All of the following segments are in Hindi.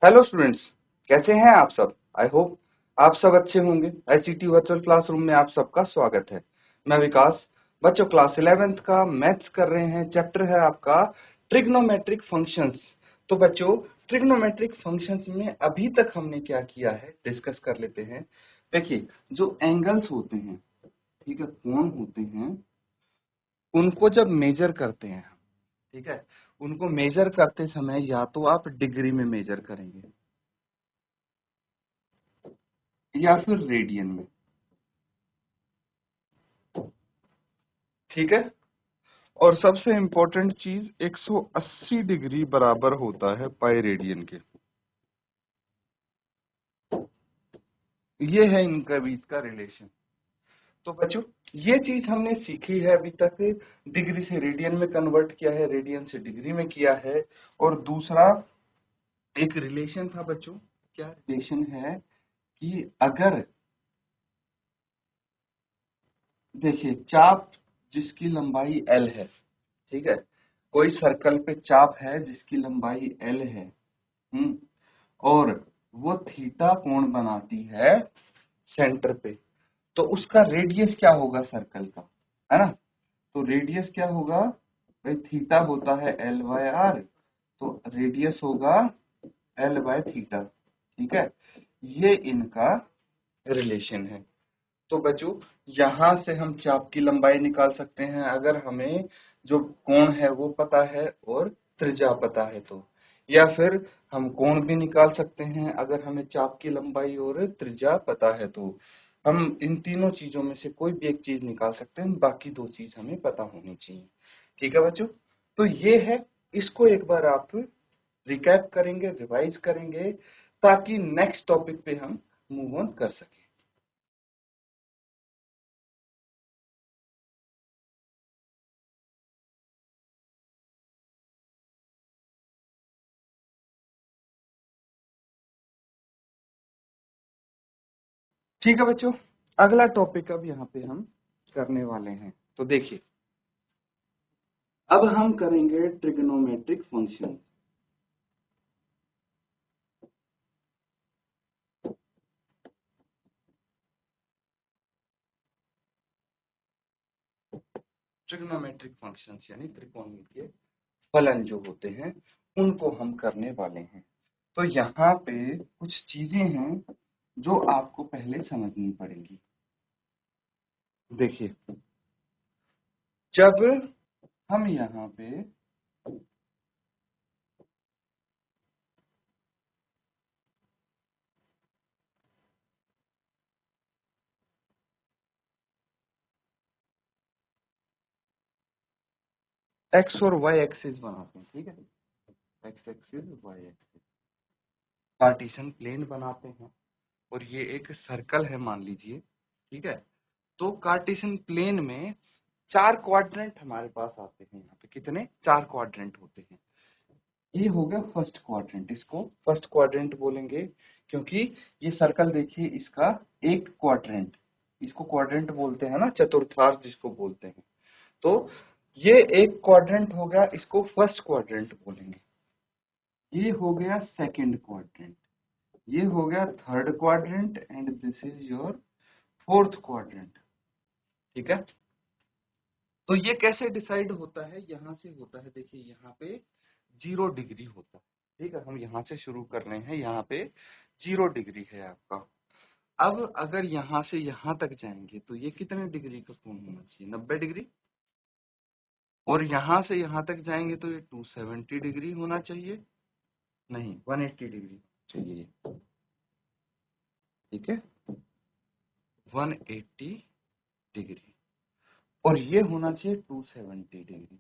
हेलो स्टूडेंट्स, कैसे हैं आप सब। आई होप आप सब अच्छे होंगे। आईसीटी वर्चुअल क्लासरूम में आप सबका स्वागत है। मैं विकास। बच्चों, क्लास 11th का मैथ्स कर रहे हैं। चैप्टर है आपका ट्रिग्नोमेट्रिक फंक्शंस। तो बच्चों, ट्रिग्नोमेट्रिक फंक्शंस में अभी तक हमने क्या किया है डिस्कस कर लेते हैं। देखिए, जो एंगल्स होते हैं, ठीक है, कोण होते हैं, उनको जब मेजर करते हैं, ठीक है, उनको मेजर करते समय या तो आप डिग्री में मेजर करेंगे या फिर रेडियन में, ठीक है। और सबसे इंपॉर्टेंट चीज 180 डिग्री बराबर होता है पाई रेडियन के। ये है इनका बीच का रिलेशन। तो बच्चों, ये चीज हमने सीखी है अभी तक। डिग्री से रेडियन में कन्वर्ट किया है, रेडियन से डिग्री में किया है। और दूसरा एक रिलेशन था बच्चों। क्या रिलेशन है कि अगर देखिए, चाप जिसकी लंबाई एल है, ठीक है, कोई सर्कल पे चाप है जिसकी लंबाई एल है, और वो थीटा कोण बनाती है सेंटर पे, तो उसका रेडियस क्या होगा सर्कल का, है ना। तो रेडियस क्या होगा भाई, थीटा होता है एल बाय आर, तो रेडियस होगा एल बाय थीटा, ठीक है। ये इनका रिलेशन है। तो बच्चों, यहां से हम चाप की लंबाई निकाल सकते हैं अगर हमें जो कोण है वो पता है और त्रिज्या पता है तो, या फिर हम कोण भी निकाल सकते हैं अगर हमें चाप की लंबाई और त्रिज्या पता है तो। हम इन तीनों चीजों में से कोई भी एक चीज निकाल सकते हैं, बाकी दो चीज हमें पता होनी चाहिए, ठीक है बच्चों। तो ये है, इसको एक बार आप रिकैप करेंगे, रिवाइज करेंगे, ताकि नेक्स्ट टॉपिक पे हम मूव ऑन कर सकें। ठीक है बच्चों, अगला टॉपिक अब यहाँ पे हम करने वाले हैं। तो देखिए, अब हम करेंगे ट्रिग्नोमेट्रिक फंक्शन। ट्रिग्नोमेट्रिक फंक्शंस यानी त्रिकोणीय के फलन जो होते हैं, उनको हम करने वाले हैं। तो यहाँ पे कुछ चीजें हैं जो आपको पहले समझनी पड़ेगी। देखिए, जब हम यहाँ पे एक्स और वाई एक्सिस बनाते हैं, ठीक है, X axis Y axis, Cartesian plane बनाते हैं, और ये एक सर्कल है मान लीजिए, ठीक है। तो कार्टेशियन प्लेन में चार क्वाड्रेंट हमारे पास आते हैं। यहाँ पे कितने, चार क्वाड्रेंट होते हैं। ये हो गया फर्स्ट क्वाड्रेंट, इसको फर्स्ट क्वाड्रेंट बोलेंगे क्योंकि ये सर्कल देखिए, इसका एक क्वाड्रेंट, इसको क्वाड्रेंट बोलते हैं ना, चतुर्थांश जिसको बोलते हैं। तो ये एक क्वाड्रेंट हो गया, इसको फर्स्ट क्वाड्रेंट बोलेंगे। ये हो गया सेकंड क्वाड्रेंट, ये हो गया third quadrant, and this is your fourth quadrant, ठीक है। तो ये कैसे डिसाइड होता है, यहाँ से होता है। देखिए, यहाँ पे 0 डिग्री होता है, ठीक है। हम यहाँ से शुरू कर रहे हैं, यहाँ पे 0 डिग्री है आपका। अब अगर यहाँ से यहाँ तक जाएंगे तो ये कितने डिग्री का कोण होना चाहिए, 90 डिग्री। और यहाँ से यहाँ तक जाएंगे तो ये 270 डिग्री होना चाहिए, नहीं 180 डिग्री चाहिए, ठीक है, 180 डिग्री। और ये होना चाहिए 270 डिग्री।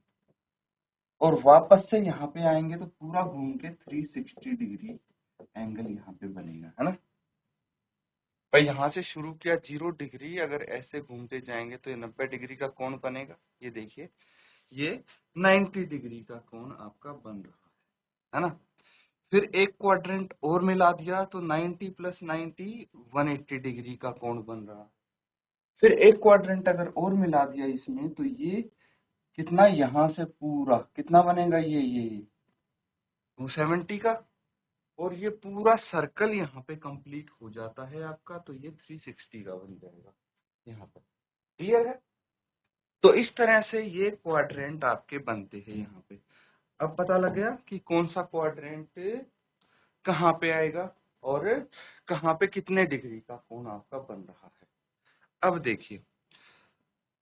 और वापस से यहाँ पे आएंगे तो पूरा घूम के 360 डिग्री एंगल यहाँ पे बनेगा, है ना भाई। यहाँ से शुरू किया 0 डिग्री, अगर ऐसे घूमते जाएंगे तो ये 90 डिग्री का कोण बनेगा। ये देखिए, ये 90 डिग्री का कोण आपका बन रहा है ना। फिर एक क्वाड्रेंट और मिला दिया तो 90 प्लस 90 180 डिग्री का कोण बन रहा। फिर एक क्वाड्रेंट अगर और मिला दिया इसमें तो ये कितना, यहाँ से पूरा कितना बनेगा, ये 270 का, और ये पूरा सर्कल यहाँ पे कंप्लीट हो जाता है आपका, तो ये 360 का बन जाएगा यहाँ पर। क्लियर है? तो इस तरह से ये क्वाड्रेंट आपके बनते हैं यहाँ पे। अब पता लग गया कि कौन सा क्वाड्रेंट कहाँ पे आएगा और कहाँ पे कितने डिग्री का कोण आपका बन रहा है। अब देखिए,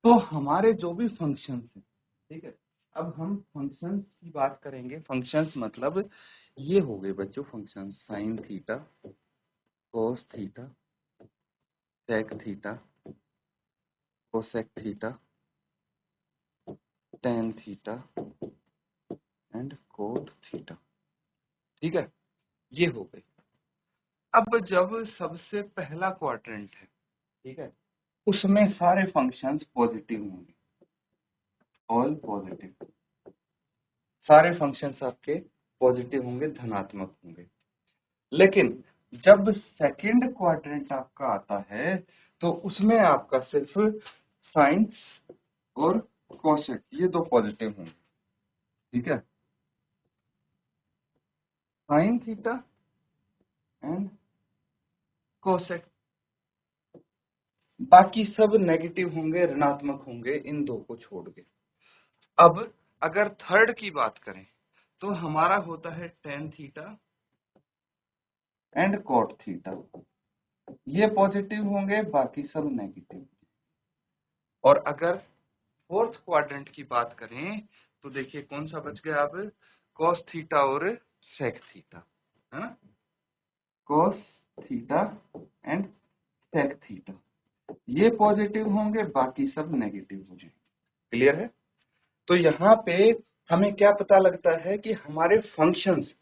तो हमारे जो भी फंक्शंस हैं, ठीक है, अब हम फंक्शंस की बात करेंगे। फंक्शंस मतलब ये हो गए बच्चों functions, sine theta, cos theta, sec theta, cosec theta, tan theta and cot theta. ठीक है, ये हो गई। अब जब सबसे पहला क्वाड्रेंट है, ठीक है, उसमें सारे फंक्शंस पॉजिटिव होंगे, ऑल पॉजिटिव, सारे फंक्शंस आपके पॉजिटिव होंगे, धनात्मक होंगे। लेकिन जब सेकंड क्वाड्रेंट आपका आता है तो उसमें आपका सिर्फ साइन और कोसेक ये दो पॉजिटिव होंगे। ठीक है, साइन थीटा एंड कोसेक, बाकी सब नेगेटिव होंगे, ऋणात्मक होंगे, इन दो को छोड़ के। अब अगर थर्ड की बात करें तो हमारा होता है ten theta and cot theta, ये पॉजिटिव होंगे, बाकी सब नेगेटिव। और अगर फोर्थ क्वाड्रेंट की बात करें तो देखिए कौन सा बच गया अब, कॉस थीटा और सेक थीटा, है ना, cos theta and sec theta, ये पॉजिटिव होंगे, बाकी सब नेगेटिव हो जाएंगे। क्लियर है? तो यहाँ पे हमें क्या पता लगता है कि हमारे फंक्शंस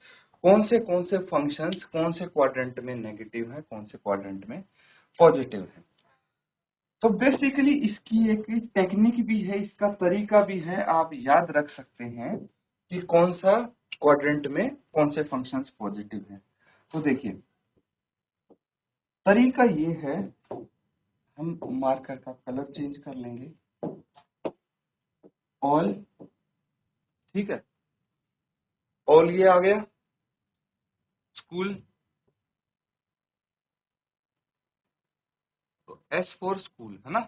कौन से फंक्शंस कौन से क्वाड्रेंट में नेगेटिव है, कौन से क्वाड्रेंट में पॉजिटिव है। तो बेसिकली इसकी एक टेक्निक भी है, इसका तरीका भी है, आप याद रख सकते हैं कि कौन सा क्वाड्रेंट में कौन से फंक्शंस पॉजिटिव हैं। तो देखिए तरीका ये है, हम मार्कर का कलर चेंज कर लेंगे, ऑल, ठीक है, ऑल ये आ गया, स्कूल, तो एस फॉर स्कूल, है ना।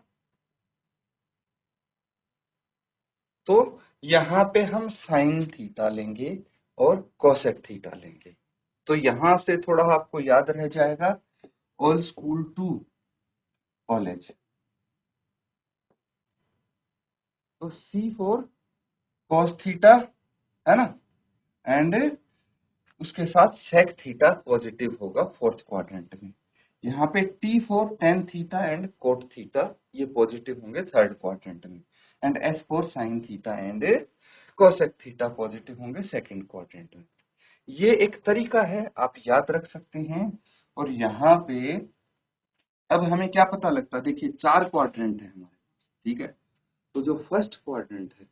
तो यहाँ पे हम साइन थीटा लेंगे और कोसेक थीटा लेंगे, तो यहां से थोड़ा आपको याद रह जाएगा, ऑल स्कूल टू कॉलेज, तो सी फॉर कॉस थीटा, है ना, एंड उसके साथ सेक थीटा पॉजिटिव होगा फोर्थ क्वाड्रेंट में। यहाँ पे T for ten theta and cot theta, ये पॉजिटिव होंगे थर्ड क्वाड्रेंट में, and S for sine theta and cosec theta positive होंगे सेकंड क्वाड्रेंट में। ये एक तरीका है, आप याद रख सकते हैं। और यहाँ पे अब हमें क्या पता लगता है, देखिए चार क्वाड्रेंट है हमारे पास, ठीक है, तो जो फर्स्ट क्वाड्रेंट है,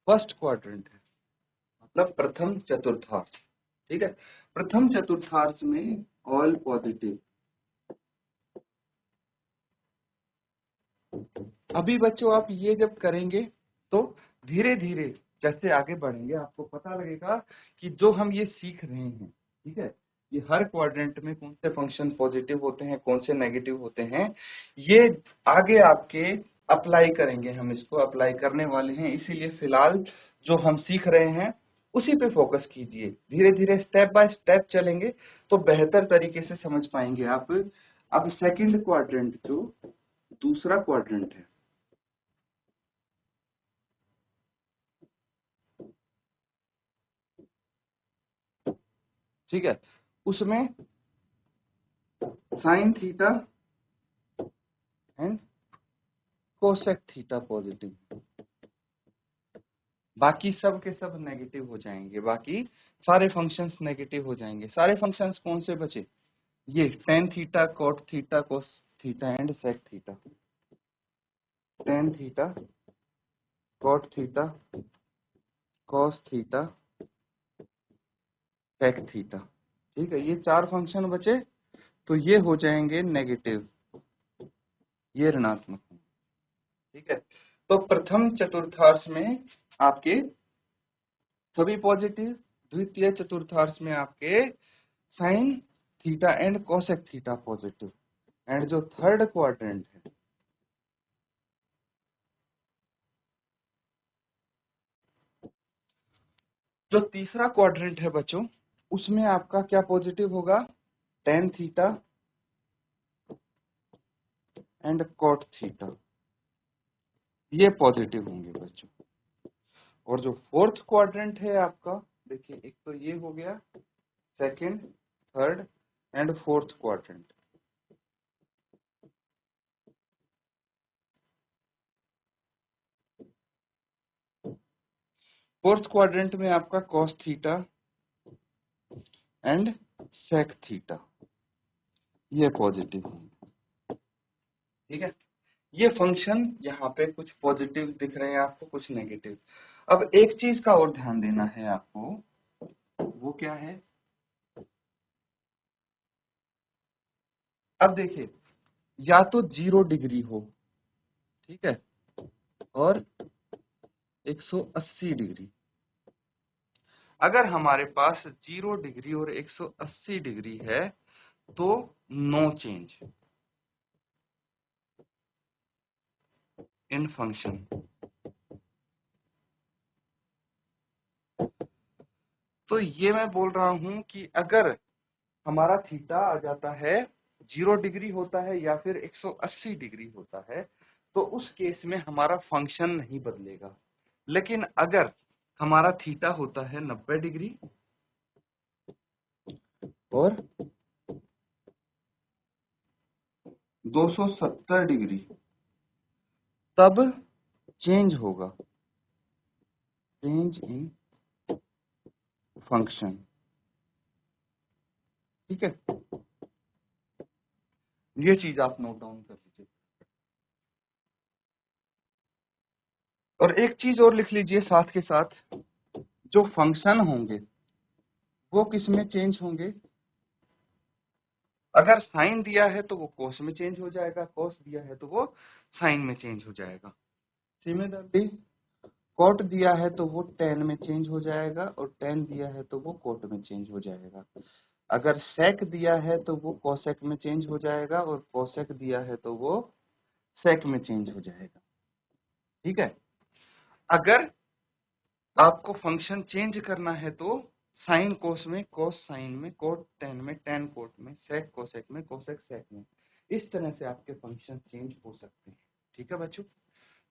फर्स्ट क्वाड्रेंट है मतलब प्रथम चतुर्थांश, ठीक है, प्रथम चतुर्थांश में ऑल पॉजिटिव। अभी बच्चों आप ये जब करेंगे तो धीरे धीरे जैसे आगे बढ़ेंगे आपको पता लगेगा कि जो हम ये सीख रहे हैं, ठीक है, ये हर क्वाड्रेंट में कौन से फंक्शन पॉजिटिव होते हैं, कौन से नेगेटिव होते हैं, ये आगे आपके अप्लाई करेंगे, हम इसको अप्लाई करने वाले हैं। इसीलिए फिलहाल जो हम सीख रहे हैं उसी पे फोकस कीजिए, धीरे धीरे स्टेप बाय स्टेप चलेंगे तो बेहतर तरीके से समझ पाएंगे आप। अब सेकंड क्वाड्रेंट जो दूसरा क्वाड्रेंट है, ठीक है, उसमें sine theta and cosec theta positive, बाकी सब के सब नेगेटिव हो जाएंगे, बाकी सारे फंक्शंस नेगेटिव हो जाएंगे। सारे फंक्शंस कौन से बचे, ये tan theta, cot theta, cos theta and sec theta, tan theta, cot theta, cos theta, sec theta, ठीक है, ये चार फंक्शन बचे, तो ये हो जाएंगे नेगेटिव, ये ऋणात्मक। ठीक है। तो प्रथम चतुर्थांश में आपके सभी पॉजिटिव, द्वितीय चतुर्थांश में आपके sine theta and cosec theta positive, and जो थर्ड क्वाड्रेंट है, जो तीसरा क्वाड्रेंट है बच्चों, उसमें आपका क्या पॉजिटिव होगा, tan theta and cot theta, ये पॉजिटिव होंगे बच्चों। और जो फोर्थ क्वाड्रेंट है आपका, देखिए एक तो ये हो गया, second, third and fourth quadrant. Fourth quadrant में आपका cos theta and sec theta, ये पॉजिटिव होंगे। ठीक है। ये फंक्शन यहाँ पे कुछ पॉजिटिव दिख रहे हैं आपको, कुछ नेगेटिव। अब एक चीज का और ध्यान देना है आपको, वो क्या है, अब देखिए, या तो 0 डिग्री हो, ठीक है, और 180 डिग्री। अगर हमारे पास 0 डिग्री और 180 डिग्री है तो नो चेंज इन फंक्शन। तो ये मैं बोल रहा हूं कि अगर हमारा थीटा आ जाता है 0 डिग्री होता है या फिर 180 डिग्री होता है, तो उस केस में हमारा फंक्शन नहीं बदलेगा। लेकिन अगर हमारा थीटा होता है 90 डिग्री और 270 डिग्री, तब चेंज होगा, चेंज इन फंक्शन। ठीक है, ये चीज आप नोट डाउन कर लीजिए। और एक चीज और लिख लीजिए साथ के साथ, जो फंक्शन होंगे वो किस में चेंज होंगे। अगर साइन दिया है तो वो कोस में चेंज हो जाएगा, कोस दिया है तो वो साइन में चेंज हो जाएगा। सिमिलरली कॉट दिया है तो वो टेन में चेंज हो जाएगा, और टेन दिया है तो वो कोट में चेंज हो जाएगा। अगर सेक दिया है तो वो कोसेक में चेंज हो जाएगा, और कोसेक दिया है तो वो सेक में चेंज हो जाएगा। ठीक है। अगर आपको फंक्शन चेंज करना है तो साइन कोस में, कोस साइन में, कोट टेन में, टेन कोट में, सेक कोसेक में, कोसेक सेक में, इस तरह से आपके फंक्शन चेंज हो सकते हैं। ठीक है बच्चों,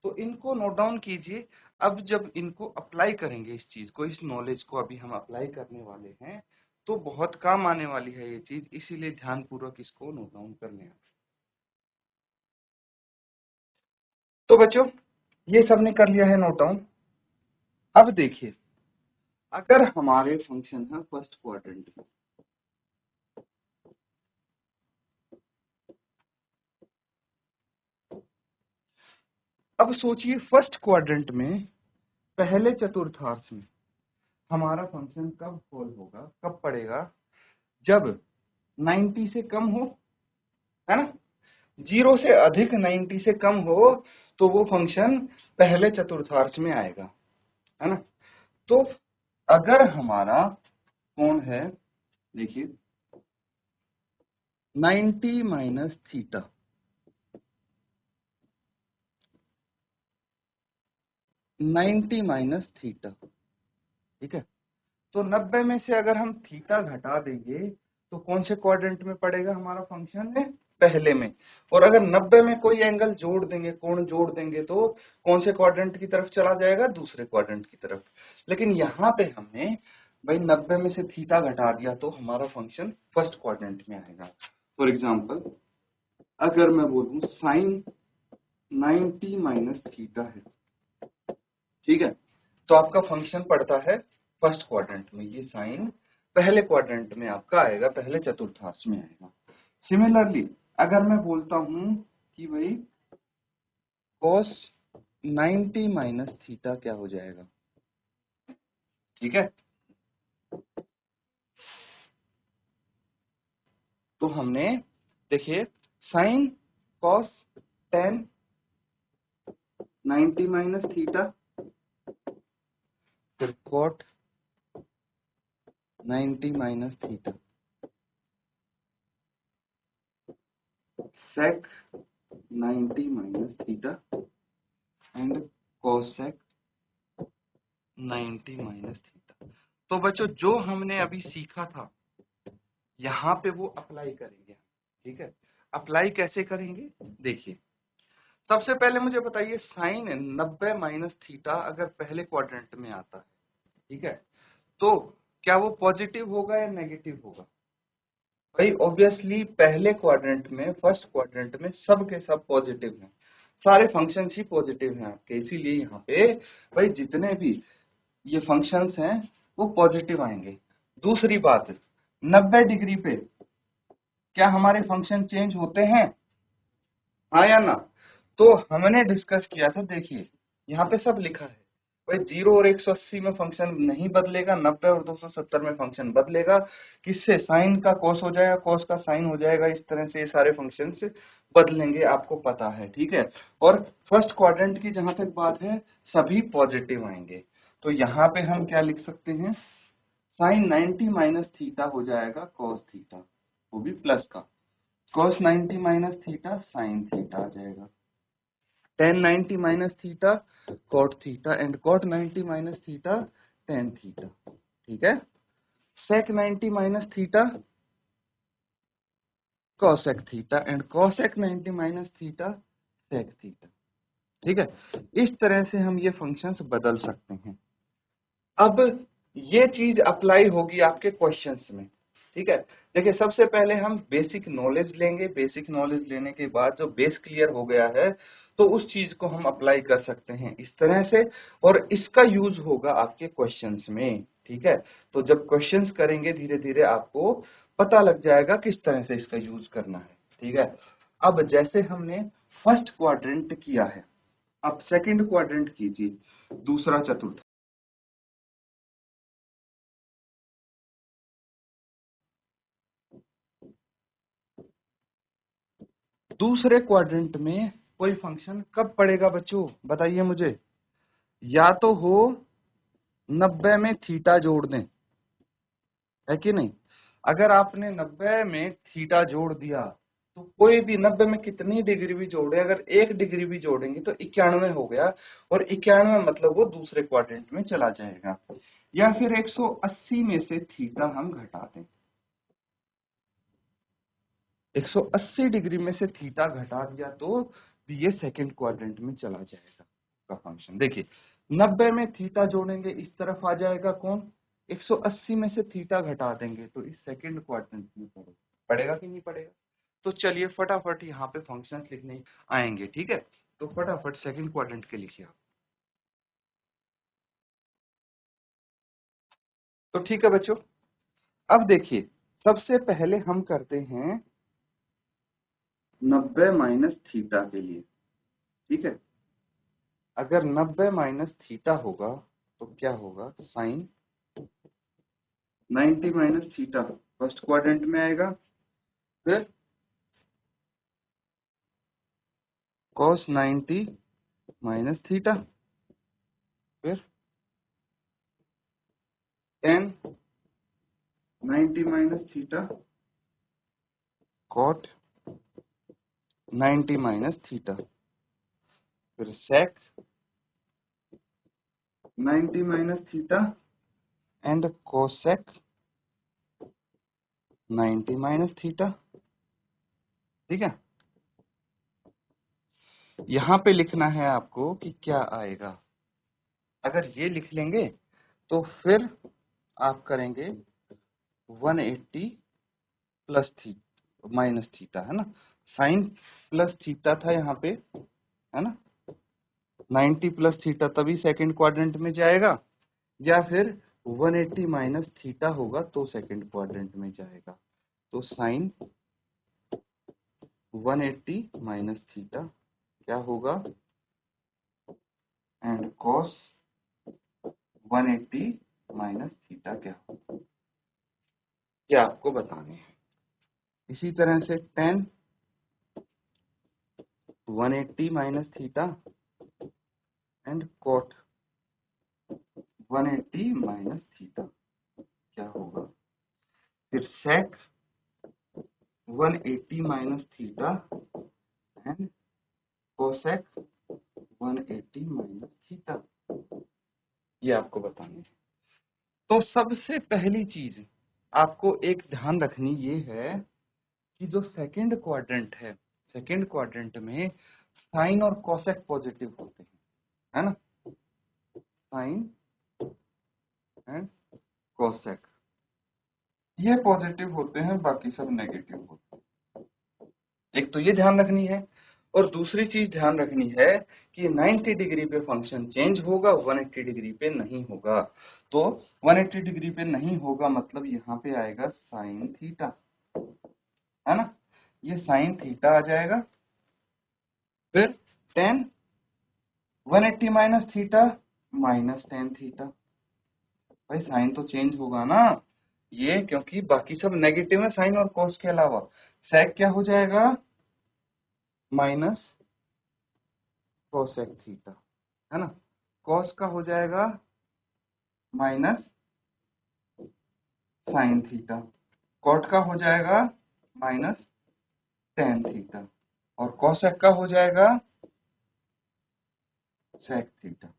तो इनको नोट डाउन कीजिए। अब जब इनको अप्लाई करेंगे, इस चीज को, इस नॉलेज को अभी हम अप्लाई करने वाले हैं, तो बहुत काम आने वाली है ये चीज, इसीलिए ध्यानपूर्वक इसको नोट डाउन कर लें। तो बच्चों, ये सबने कर लिया है नोट डाउन। अब देखिए, अगर हमारे फंक्शन है फर्स्ट क्वाड्रेंट में, अब सोचिए फर्स्ट क्वाड्रेंट में पहले चतुर्थांश में हमारा फंक्शन कब फॉल होगा, कब पड़ेगा, जब 90 से कम हो, है ना, 0 से अधिक 90 से कम हो, तो वो फंक्शन पहले चतुर्थांश में आएगा, है ना। तो अगर हमारा कोण है, देखिए 90 माइनस थीटा, 90 माइनस थीटा, ठीक है। तो 90 में से अगर हम थीटा घटा देंगे तो कौन से क्वाड्रेंट में पड़ेगा हमारा फंक्शन है, पहले में। और अगर 90 में कोई एंगल जोड़ देंगे, कोण जोड़ देंगे, तो कौन से क्वाड्रेंट की तरफ चला जाएगा, दूसरे क्वाड्रेंट की तरफ। लेकिन यहाँ पे हमने भाई 90 में से थीटा घटा दिया तो हमारा फंक्शन फर्स्ट क्वाड्रेंट में आएगा। फॉर एग्जाम्पल, अगर मैं बोलूं साइन 90 माइनस थीटा है, ठीक है, तो आपका फंक्शन पड़ता है फर्स्ट क्वाड्रेंट में। ये साइन पहले क्वाड्रेंट में आपका आएगा, पहले चतुर्थांश में आएगा। सिमिलरली अगर मैं बोलता हूं कि भाई cos 90 माइनस थीटा क्या हो जाएगा, ठीक है, तो हमने देखिए साइन cos 10 90 माइनस थीटा, फिर cot 90 minus theta, sec 90 minus theta and cosec 90 minus theta. तो बच्चों जो हमने अभी सीखा था यहाँ पे वो अप्लाई करेंगे, ठीक है। अप्लाई कैसे करेंगे देखिए, सबसे पहले मुझे बताइए साइन 90 माइनस थीटा अगर पहले क्वाड्रेंट में आता है, ठीक है, तो क्या वो पॉजिटिव होगा या नेगेटिव होगा? भाई ऑब्वियसली पहले क्वाड्रेंट में, फर्स्ट क्वाड्रेंट में सब के सब पॉजिटिव हैं, सारे फंक्शंस ही पॉजिटिव हैं आपके, इसीलिए यहाँ पे भाई जितने भी ये फंक्शंस हैं वो पॉजिटिव आएंगे। दूसरी बात, 90 डिग्री पे क्या हमारे फंक्शन चेंज होते हैं, हाँ या ना? तो हमने डिस्कस किया था, देखिए यहाँ पे सब लिखा है भाई, 0 और 180 में फंक्शन नहीं बदलेगा, 90 और 270 में फंक्शन बदलेगा। किससे? साइन का कॉस हो जाएगा, कॉस का साइन हो जाएगा, इस तरह से ये सारे फंक्शन से बदलेंगे, आपको पता है, ठीक है। और फर्स्ट क्वाड्रेंट की जहां तक बात है सभी पॉजिटिव आएंगे, तो यहाँ पे हम क्या लिख सकते हैं, साइन 90 माइनस थीटा हो जाएगा कॉस थीटा, वो भी प्लस का, cos 90 minus theta sine theta आ जाएगा, tan 90 minus theta cot theta and cot 90 minus theta tan theta, ठीक है। sec 90 minus theta cosec theta and cosec 90 minus theta sec theta, ठीक है। इस तरह से हम ये फंक्शंस बदल सकते हैं। अब ये चीज अप्लाई होगी आपके क्वेश्चंस में, ठीक है। देखिए सबसे पहले हम बेसिक नॉलेज लेंगे, बेसिक नॉलेज लेने के बाद जो बेस क्लियर हो गया है तो उस चीज को हम अप्लाई कर सकते हैं इस तरह से, और इसका यूज होगा आपके क्वेश्चंस में, ठीक है। तो जब क्वेश्चंस करेंगे धीरे धीरे आपको पता लग जाएगा किस तरह से इसका यूज करना है, ठीक है। अब जैसे हमने फर्स्ट क्वाड्रेंट किया है, अब सेकंड क्वाड्रेंट कीजिए, दूसरा चतुर्थ। दूसरे क्वाड्रेंट में कोई फंक्शन कब पड़ेगा बच्चों, बताइए मुझे? या तो हो 90 में थीटा जोड़ दें, है कि नहीं? अगर आपने 90 में थीटा जोड़ दिया तो कोई भी 90 में कितनी डिग्री भी जोड़े, अगर 1 डिग्री भी जोड़ेंगे तो 91 हो गया, और 91 मतलब वो दूसरे क्वाड्रेंट में चला जाएगा। या फिर 180 में से थीटा हम घटा दें, 180 डिग्री में से थीटा घटा दिया तो भी ये सेकंड क्वाड्रेंट में चला जाएगा का फंक्शन। देखिए 90 में थीटा जोड़ेंगे इस तरफ आ जाएगा कौन, 180 में से थीटा घटा देंगे तो इस सेकंड क्वाड्रेंट में पड़ेगा, पड़ेगा कि नहीं पड़ेगा? तो चलिए फटाफट यहाँ पे फंक्शंस लिखने आएंगे, ठीक है। तो फटाफट सेकंड क्वाड्रेंट के लिखिए आप। तो ठीक है बच्चों, अब देखिए सबसे पहले हम करते हैं 90 माइनस थीटा के लिए, ठीक है। अगर 90 माइनस थीटा होगा तो क्या होगा, sine 90 minus theta first quadrant में आएगा, फिर cos 90 माइनस थीटा, फिर tan 90 minus theta cot 90 minus theta, फिर sec 90 minus theta and cosec 90 minus theta, ठीक है। यहाँ पे लिखना है आपको कि क्या आएगा, अगर ये लिख लेंगे तो फिर आप करेंगे 180 प्लस थीटा माइनस थीटा, है ना, साइन प्लस थीटा था यहाँ पे, है ना, 90 प्लस थीटा तभी सेकंड क्वाड्रेंट में जाएगा, या फिर 180 माइनस थीटा होगा तो सेकंड क्वाड्रेंट में जाएगा। तो साइन 180 माइनस थीटा क्या होगा एंड कॉस 180 माइनस थीटा क्या होगा, ये आपको बताने हैं। इसी तरह से tan 180 minus theta and cot 180 minus theta क्या होगा, फिर sec 180 minus theta and cosec 180 minus theta, ये आपको बताना है। तो सबसे पहली चीज आपको एक ध्यान रखनी ये है कि जो सेकंड क्वाड्रेंट है, सेकंड क्वाड्रेंट में साइन और कोसेक पॉजिटिव होते हैं, है ना, साइन एंड कोसेक ये पॉजिटिव होते हैं, बाकी सब नेगेटिव होते हैं। एक तो ये ध्यान रखनी है, और दूसरी चीज ध्यान रखनी है कि 90 डिग्री पे फंक्शन चेंज होगा, 180 डिग्री पे नहीं होगा। तो 180 डिग्री पे नहीं होगा मतलब यहाँ पे आएगा साइन थीटा, है ना, ये साइन थीटा आ जाएगा। फिर ten 180 minus theta minus tan theta, भाई साइन तो चेंज होगा ना ये, क्योंकि बाकी सब नेगेटिव है साइन और कॉस के अलावा। सेक क्या हो जाएगा, माइनस कोसेक थीटा, है ना, कॉस का हो जाएगा माइनस साइन थीटा, कॉट का हो जाएगा माइनस टेन थीटा, और कोसेक का हो जाएगा सेक थीटा।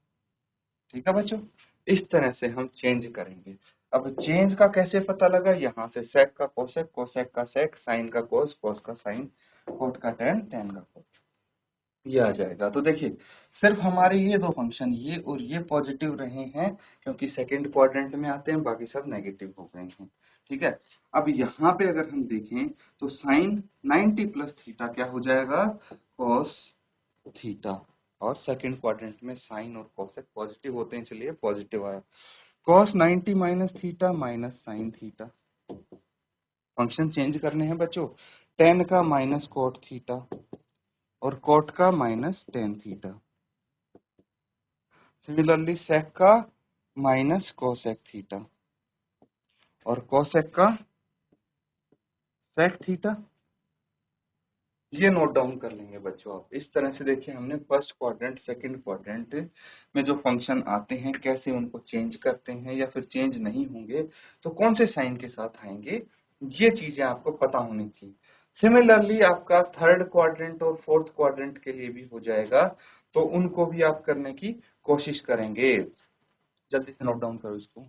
ठीक है बच्चों, इस तरह से हम चेंज करेंगे। अब चेंज का कैसे पता लगा, यहाँ से सेक का कोसेक, कोसेक का सेक, साइन का कोस, कोस का साइन, कोट का टेन, टेन का कोट, ये आ जाएगा। तो देखिए सिर्फ हमारे ये दो फंक्शन ये और ये पॉजिटिव रहे हैं क्योंकि सेकंड क्वाड्रेंट में आते हैं, बाकी सब नेगेटिव हो गए हैं। ठीक है, अब यहाँ पे अगर हम देखें तो साइन 90 प्लस थीटा क्या हो जाएगा, कॉस थीटा, और सेकंड क्वाड्रेंट में साइन और कोसेक पॉजिटिव होते हैं इसलिए पॉजिटिव आया। Cos 90 minus theta minus sine theta, function change करने हैं बच्चों, टेन का माइनस कोट थीटा और कोट का माइनस टेन थीटा। सिमिलरली सेक का माइनस कोसेक थीटा और कोसेक का सेक थीटा, ये नोट डाउन कर लेंगे बच्चों आप। इस तरह से देखिए हमने फर्स्ट क्वाड्रेंट सेकंड क्वाड्रेंट में जो फंक्शन आते हैं कैसे उनको चेंज करते हैं, या फिर चेंज नहीं होंगे तो कौन से साइन के साथ आएंगे, ये चीजें आपको पता होनी चाहिए। सिमिलरली आपका थर्ड क्वाड्रेंट और फोर्थ क्वाड्रेंट के लिए भी हो जाएगा, तो उनको भी आप करने की कोशिश करेंगे। जल्दी से नोट डाउन करो इसको।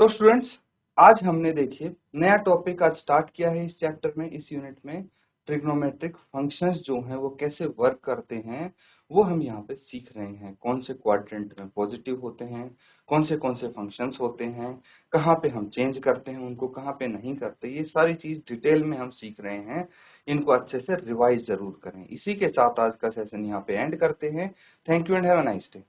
तो स्टूडेंट्स आज हमने देखिए नया टॉपिक आज स्टार्ट किया है इस चैप्टर में, इस यूनिट में ट्रिग्नोमेट्रिक फंक्शंस जो हैं वो कैसे वर्क करते हैं वो हम यहाँ पे सीख रहे हैं। कौन से क्वाड्रेंट में पॉजिटिव होते हैं, कौन से फंक्शंस होते हैं, कहाँ पे हम चेंज करते हैं उनको, कहाँ पे नहीं करते, ये सारी चीज डिटेल में हम सीख रहे हैं। इनको अच्छे से रिवाइज जरूर करें। इसी के साथ आज का सेशन यहाँ पे एंड करते हैं। Thank you and have a nice day.